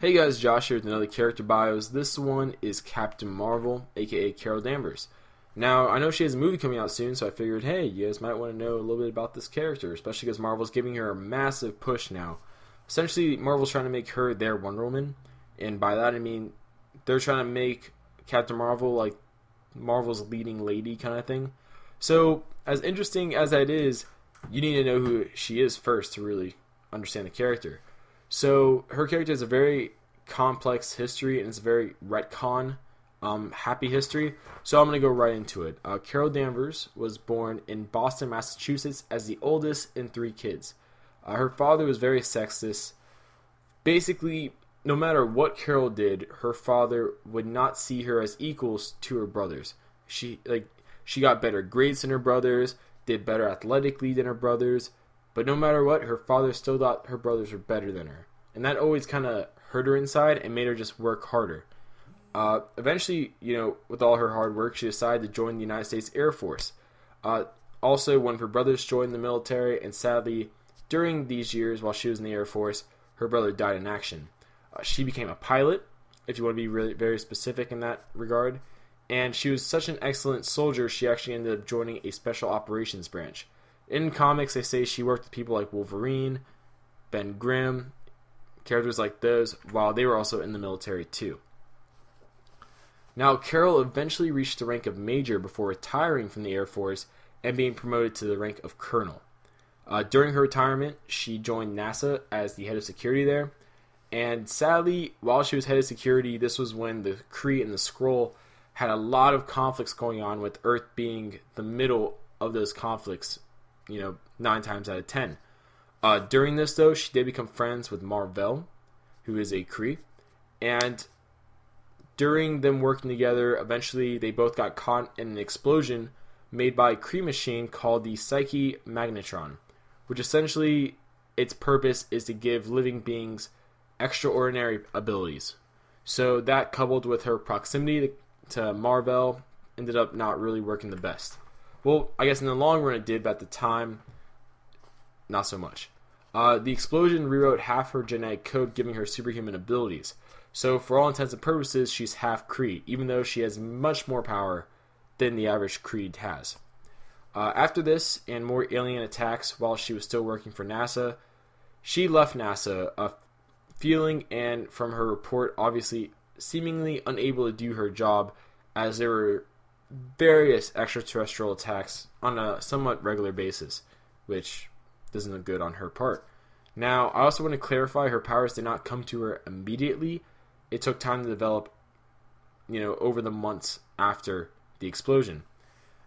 Hey guys, Josh here with another character bios. This one is Captain Mar-Vell, aka Carol Danvers. Now, I know she has a movie coming out soon, so I figured, hey, you guys might want to know a little bit about this character, especially because Marvel's giving her a massive push now. Essentially, Marvel's trying to make her their Wonder Woman, and by that I mean they're trying to make Captain Mar-Vell like Marvel's leading lady kind of thing. So, as interesting as that is, you need to know who she is first to really understand the character. So her character has a very complex history, and it's a very retcon happy history. So I'm going to go right into it. Carol Danvers was born in Boston, Massachusetts as the oldest in 3 kids. Her father was very sexist. Basically, no matter what Carol did, her father would not see her as equals to her brothers. She got better grades than her brothers, did better athletically than her brothers, but no matter what, her father still thought her brothers were better than her. And that always kind of hurt her inside and made her just work harder. Eventually, with all her hard work, she decided to join the United States Air Force. Also, one of her brothers joined the military, and sadly, during these years while she was in the Air Force, her brother died in action. She became a pilot, if you want to be really very specific in that regard. And she was such an excellent soldier, she actually ended up joining a special operations branch. In comics, they say she worked with people like Wolverine, Ben Grimm, characters like those, while they were also in the military too. Now, Carol eventually reached the rank of major before retiring from the Air Force and being promoted to the rank of colonel. During her retirement, she joined NASA as the head of security there. And sadly, while she was head of security, this was when the Kree and the Skrull had a lot of conflicts going on, with Earth being the middle of those conflicts, 9 times out of 10. During this, though, she did become friends with Mar-Vell, who is a Kree, and during them working together, eventually they both got caught in an explosion made by a Kree machine called the Psyche Magnetron, which essentially its purpose is to give living beings extraordinary abilities. So that, coupled with her proximity to Mar-Vell, ended up not really working the best. Well, I guess in the long run it did, but at the time, not so much. The explosion rewrote half her genetic code, giving her superhuman abilities. So for all intents and purposes, she's half Kree, even though she has much more power than the average Kree has. After this, and more alien attacks while she was still working for NASA, she left NASA, feeling, and from her report, obviously seemingly unable to do her job, as there were various extraterrestrial attacks on a somewhat regular basis, which doesn't look good on her part. Now, I also want to clarify, her powers did not come to her immediately. It took time to develop, over the months after the explosion.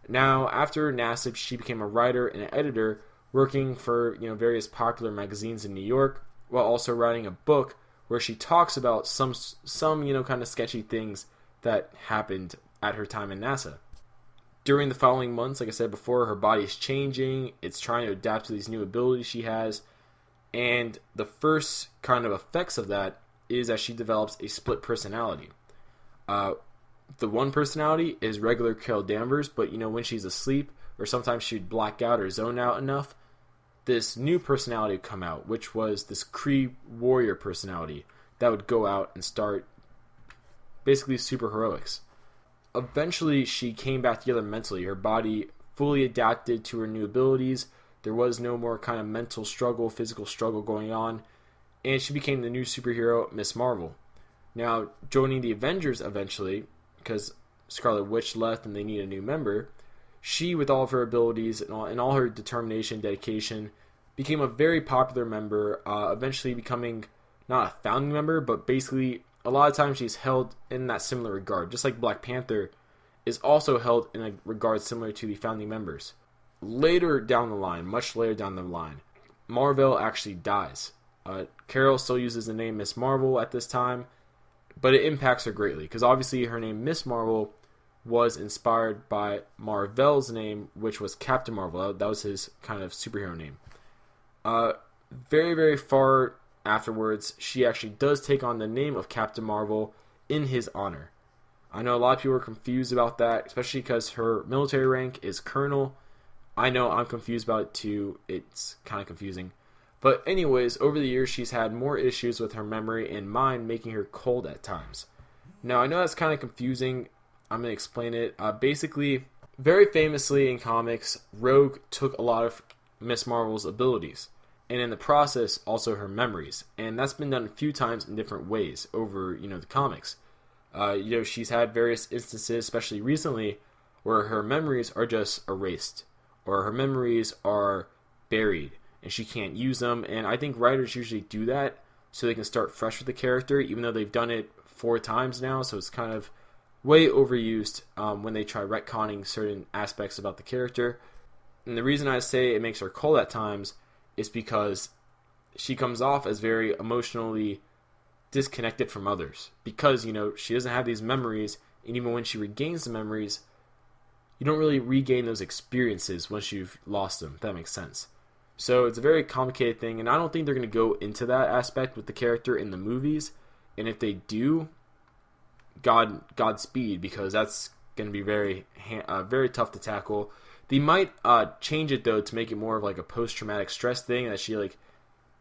Now, after NASA, she became a writer and an editor, working for, various popular magazines in New York, while also writing a book where she talks about some kind of sketchy things that happened at her time in NASA. During the following months, like I said before, her body is changing. It's trying to adapt to these new abilities she has. And the first kind of effects of that is that she develops a split personality. The one personality is regular Carol Danvers, but when she's asleep, or sometimes she'd black out or zone out enough, this new personality would come out, which was this Kree warrior personality that would go out and start basically super heroics. Eventually, she came back together mentally. Her body fully adapted to her new abilities. There was no more kind of mental struggle, physical struggle going on. And she became the new superhero, Miss Marvel. Now, joining the Avengers eventually, because Scarlet Witch left and they need a new member, she, with all of her abilities and all her determination, dedication, became a very popular member, eventually becoming not a founding member, but basically a lot of times she's held in that similar regard, just like Black Panther is also held in a regard similar to the founding members. Later down the line, much later down the line, Mar-Vell actually dies. Carol still uses the name Miss Marvel at this time, but it impacts her greatly, because obviously her name Miss Marvel was inspired by Mar-Vell's name, which was Captain Mar-Vell. That was his kind of superhero name. Very, very far afterwards, she actually does take on the name of Captain Mar-Vell in his honor. I know a lot of people are confused about that, especially because her military rank is colonel. I know I'm confused about it too. It's kind of confusing. But anyways, over the years, she's had more issues with her memory and mind, making her cold at times. Now, I know that's kind of confusing. I'm going to explain it. Basically, very famously in comics, Rogue took a lot of Miss Marvel's abilities, and in the process, also her memories. And that's been done a few times in different ways over, the comics. She's had various instances, especially recently, where her memories are just erased, or her memories are buried, and she can't use them. And I think writers usually do that so they can start fresh with the character, even though they've done it 4 times now, so it's kind of way overused when they try retconning certain aspects about the character. And the reason I say it makes her cold at times is because she comes off as very emotionally disconnected from others. Because, she doesn't have these memories, and even when she regains the memories, you don't really regain those experiences once you've lost them, if that makes sense. So it's a very complicated thing, and I don't think they're going to go into that aspect with the character in the movies. And if they do, Godspeed, because that's going to be very tough to tackle. They might change it though to make it more of like a post-traumatic stress thing, that she like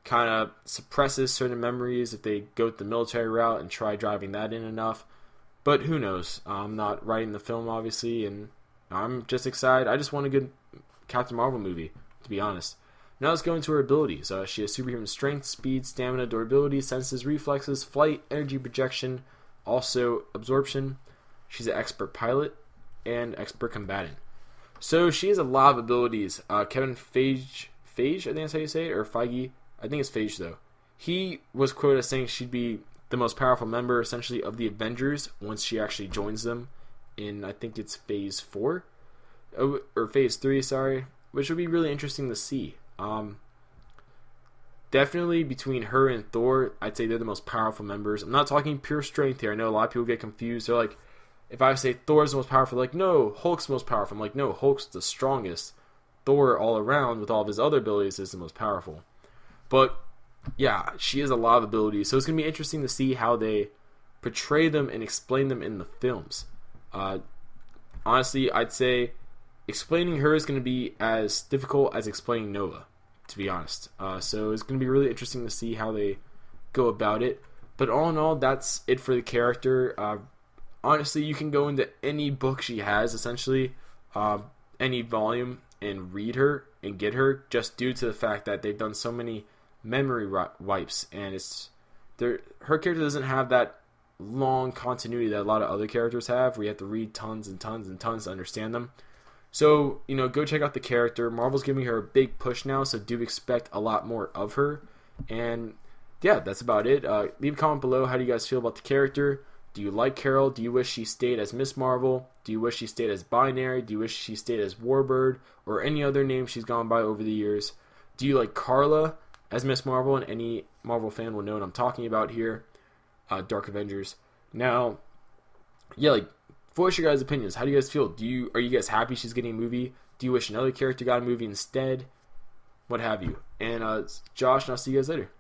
kind of suppresses certain memories if they go the military route and try driving that in enough. But who knows? I'm not writing the film, obviously, and I'm just excited. I just want a good Captain Marvel movie, to be honest. Now let's go into her abilities. She has superhuman strength, speed, stamina, durability, senses, reflexes, flight, energy projection, also absorption. She's an expert pilot and expert combatant. So she has a lot of abilities. Kevin Feige, I think that's how you say it, or Feige. I think it's Feige though. He was quoted as saying she'd be the most powerful member, essentially, of the Avengers once she actually joins them in, I think it's Phase 4, or Phase 3, sorry, which would be really interesting to see. Definitely between her and Thor, I'd say they're the most powerful members. I'm not talking pure strength here. I know a lot of people get confused. They're like, if I say Thor's the most powerful, like, no, Hulk's the most powerful. I'm like, no, Hulk's the strongest. Thor, all around, with all of his other abilities, is the most powerful. But, yeah, she has a lot of abilities. So it's going to be interesting to see how they portray them and explain them in the films. Honestly, I'd say explaining her is going to be as difficult as explaining Nova, to be honest. So it's going to be really interesting to see how they go about it. But all in all, that's it for the character. Honestly, you can go into any book she has, essentially, any volume, and read her and get her, just due to the fact that they've done so many memory wipes, and her character doesn't have that long continuity that a lot of other characters have, where you have to read tons and tons and tons to understand them. So, go check out the character. Marvel's giving her a big push now, so do expect a lot more of her. And yeah, that's about it. Leave a comment below. How do you guys feel about the character? Do you like Carol? Do you wish she stayed as Miss Marvel? Do you wish she stayed as Binary? Do you wish she stayed as Warbird? Or any other name she's gone by over the years? Do you like Carla as Miss Marvel? And any Marvel fan will know what I'm talking about here. Dark Avengers. Now, yeah, voice your guys' opinions. How do you guys feel? Are you guys happy she's getting a movie? Do you wish another character got a movie instead? What have you? And Josh, and I'll see you guys later.